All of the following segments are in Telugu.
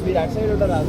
మీరు అటు సైడ్ ఉంటారా?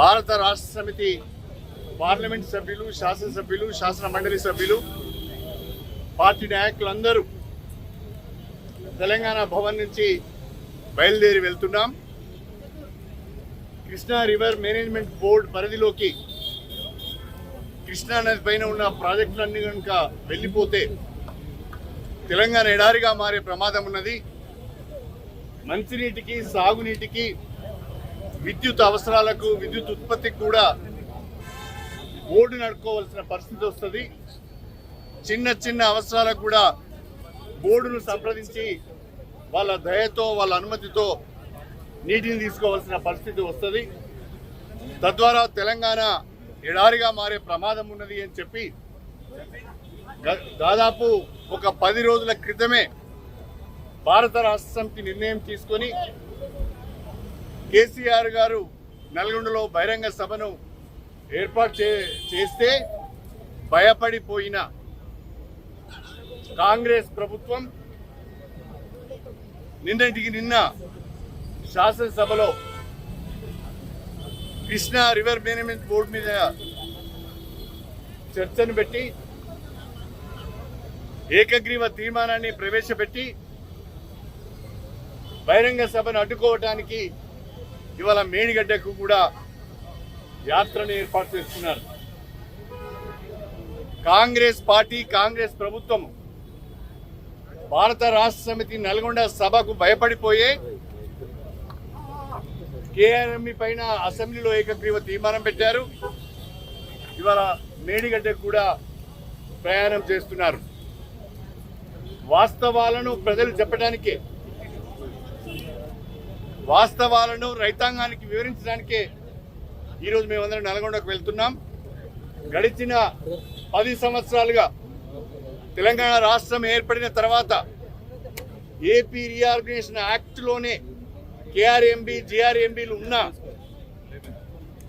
భారత రాష్ట్ర సమితి పార్లమెంట్ సభ్యులు, శాసనసభ్యులు, శాసన మండలి సభ్యులు, పార్టీ నాయకులందరూ తెలంగాణ భవన్ నుంచి బయలుదేరి వెళ్తున్నాం. కృష్ణా రివర్ మేనేజ్మెంట్ బోర్డు పరిధిలోకి కృష్ణా నది పైన ఉన్న ప్రాజెక్టులన్నీ కనుక వెళ్ళిపోతే తెలంగాణ ఎడారిగా మారే ప్రమాదం ఉన్నది. మంచినీటికి, సాగునీటికి, విద్యుత్ అవసరాలకు, విద్యుత్ ఉత్పత్తికి కూడా బోర్డు నడుపుకోవాల్సిన పరిస్థితి వస్తుంది. చిన్న చిన్న అవసరాలకు కూడా బోర్డును సంప్రదించి వాళ్ళ దయతో, వాళ్ళ అనుమతితో నీటిని తీసుకోవాల్సిన పరిస్థితి వస్తుంది. తద్వారా తెలంగాణ ఎడారిగా మారే ప్రమాదం ఉన్నది అని చెప్పి దాదాపు ఒక 10 రోజుల క్రితమే భారత రాష్ట్ర సమితి నిర్ణయం తీసుకొని కేసీఆర్ గారు నల్గొండలో బహిరంగ సభను ఏర్పాటు చేస్తే భయపడిపోయిన కాంగ్రెస్ ప్రభుత్వం నిన్న శాసనసభలో కృష్ణా రివర్ మేనేజ్మెంట్ బోర్డు మీద చర్చను పెట్టి ఏకగ్రీవ తీర్మానాన్ని ప్రవేశపెట్టి బహిరంగ సభను అడ్డుకోవటానికి ఇవాళ మేడిగడ్డకు కూడా యాత్రను ఏర్పాటు చేస్తున్నారు. కాంగ్రెస్ పార్టీ, కాంగ్రెస్ ప్రభుత్వం భారత రాష్ట్ర సమితి నల్గొండ సభకు భయపడిపోయే కేఆర్ఎంఈ పైన అసెంబ్లీలో ఏకగ్రీవ తీర్మానం పెట్టారు. ఇవాళ మేడిగడ్డకు కూడా ప్రయాణం చేస్తున్నారు. వాస్తవాలను ప్రజలు చెప్పడానికే, వాస్తవాలను రైతాంగానికి వివరించడానికే ఈరోజు మేమందరం నల్గొండకు వెళ్తున్నాం. గడిచిన 10 సంవత్సరాలుగా తెలంగాణ రాష్ట్రం ఏర్పడిన తర్వాత ఏపీ రీఆర్గనైజేషన్ యాక్ట్లోనే కేఆర్ఎంబి, జిఆర్ఎంబీలు ఉన్న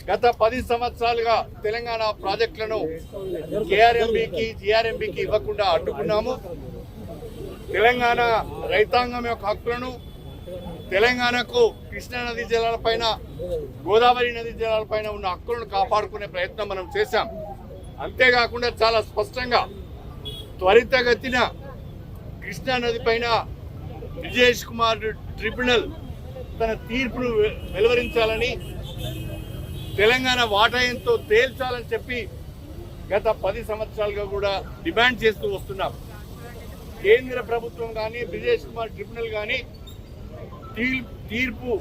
గత 10 సంవత్సరాలుగా తెలంగాణ ప్రాజెక్టులను కేఆర్ఎంబికి, జిఆర్ఎంబికి ఇవ్వకుండా అడ్డుకున్నాము. తెలంగాణ రైతాంగం యొక్క హక్కులను, తెలంగాణకు కృష్ణా నదీ జలాలపైన, గోదావరి నదీ జలాలపైన ఉన్న హక్కులను కాపాడుకునే ప్రయత్నం మనం చేశాం. అంతేకాకుండా చాలా స్పష్టంగా త్వరితగతిన కృష్ణా నది పైన బ్రిజేష్ కుమార్ ట్రిబ్యునల్ తన తీర్పును వెలువరించాలని, తెలంగాణ వాటా ఎంతో తేల్చాలని చెప్పి గత 10 సంవత్సరాలుగా కూడా డిమాండ్ చేస్తూ వస్తున్నాం. కేంద్ర ప్రభుత్వం కానీ, బ్రిజేష్ కుమార్ ట్రిబ్యునల్ కానీ తీర్పు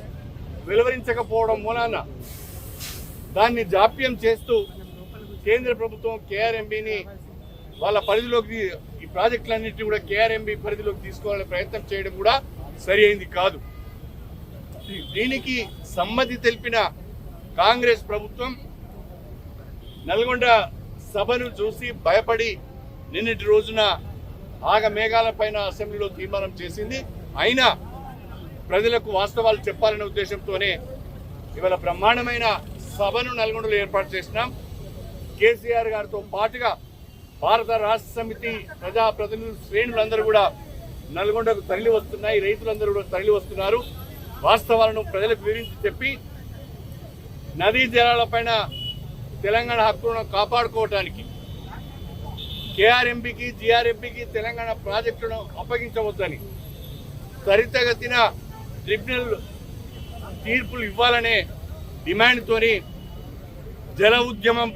వెలువరించకపోవడం మూలాన దాన్ని జాప్యం చేస్తూ కేంద్ర ప్రభుత్వం కేఆర్ఎంబీని వాళ్ళ పరిధిలోకి ఈ ప్రాజెక్టులన్నింటినీ కూడా కేఆర్ఎంబీ పరిధిలోకి తీసుకోవాలనే ప్రయత్నం చేయడం కూడా సరి అయింది కాదు. దీనికి సమ్మతి తెలిపిన కాంగ్రెస్ ప్రభుత్వం నల్గొండ సభను చూసి భయపడి నిన్నటి రోజున ఆగమేఘాల పైన అసెంబ్లీలో తీర్మానం చేసింది. అయినా ప్రజలకు వాస్తవాలు చెప్పాలనే ఉద్దేశంతోనే ఇవాళ బ్రహ్మాండమైన సభను నల్గొండలో ఏర్పాటు చేసినాం. కేసీఆర్ గారితో పాటుగా భారత రాష్ట్ర సమితి ప్రజాప్రతినిధులు శ్రేణులందరూ కూడా నల్గొండకు తరలి వస్తున్నాయి. రైతులందరూ కూడా తరలి వస్తున్నారు. వాస్తవాలను ప్రజలకు వివరించి చెప్పి నదీ జలాలపైన తెలంగాణ హక్కులను కాపాడుకోవటానికి కేఆర్ఎంబీకి జీఆర్ఎంబీకి తెలంగాణ ప్రాజెక్టులను అప్పగించవద్దని త్వరితగతిన ట్రిబ్యునల్ తీర్పులు ఇవ్వాలనే డిమాండ్తోని జల ఉద్యమం